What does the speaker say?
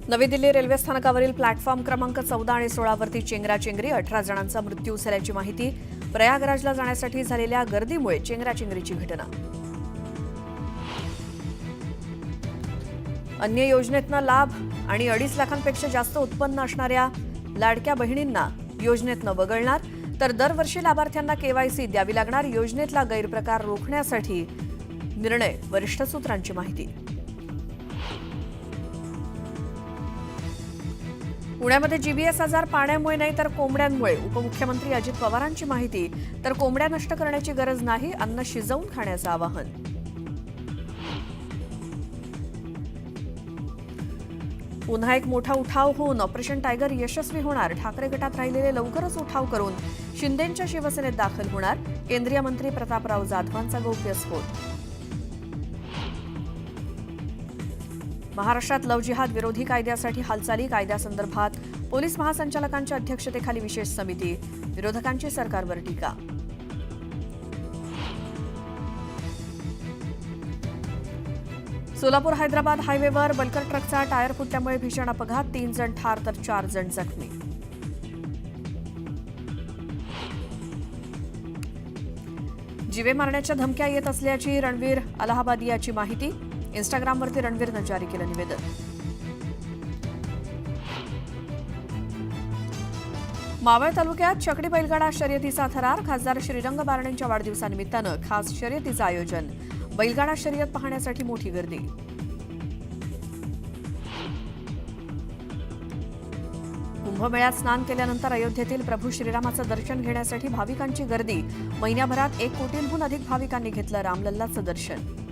नवी दिल्ली रेल्वे स्थानकावरील प्लॅटफॉर्म क्रमांक 14 आणि 16 वरती चेंगराचेंगरी 18 जणांचा मृत्यू झाल्याची माहिती। प्रयागराजला जाण्यासाठी झालेल्या गर्दीमुळे चेंगराचेंगरीची घटना। अन्य योजनेतनं लाभ आणि 2.5 लाखांपेक्षा जास्त उत्पन्न असणाऱ्या लाडक्या बहिणींना योजनेतनं वगळणार, तर दरवर्षी लाभार्थ्यांना केवायसी द्यावी लागणार। योजनेतला गैरप्रकार रोखण्यासाठी निर्णय। वरिष्ठ सूत्रांची माहिती। पुण्यामध्ये जीबीएस आजार पाण्यामुळे नाही तर कोंबड्यांमुळे। उपमुख्यमंत्री अजित पवारांची माहिती। तर कोंबड्या नष्ट करण्याची गरज नाही, अन्न शिजवून खाण्याचं आवाहन। पुन्हा एक मोठा उठाव होऊन ऑपरेशन टायगर यशस्वी होणार। ठाकरे गटात राहिलेले लवकरच उठाव करून शिंदेंच्या शिवसेनेत दाखल होणार। केंद्रीय मंत्री प्रतापराव जाधवांचा गौप्यस्फोट। महाराष्ट्रात लव्ह जिहाद विरोधी कायद्यासाठी हालचाली। कायद्यासंदर्भात पोलीस महासंचालकांच्या अध्यक्षतेखाली विशेष समिती। विरोधकांची सरकारवर टीका। सोलापूर हैदराबाद हायवेवर बल्कर ट्रकचा टायर फुटल्यामुळे भीषण अपघात। 3 जण ठार तर 4 जण जखमी। जीवे मारण्याच्या धमक्या येत असल्याची रणवीर अलाहाबादियाची माहिती। इंस्टाग्रामवरती रणवीरनं जारी केलं निवेदन। मावळ तालुक्यात चकडी बैलगाडा शर्यतीचा थरार। खासदार श्रीरंग बारणेंच्या वाढदिवसानिमित्तानं खास शर्यतीचं आयोजन। बैलगाडा शर्यत पाहण्यासाठी मोठी गर्दी। कुंभमेळ्यात स्नान केल्यानंतर अयोध्येतील प्रभू श्रीरामाचं दर्शन घेण्यासाठी भाविकांची गर्दी। महिन्याभरात 1 कोटींहून अधिक भाविकांनी घेतलं रामलल्लाचं दर्शन।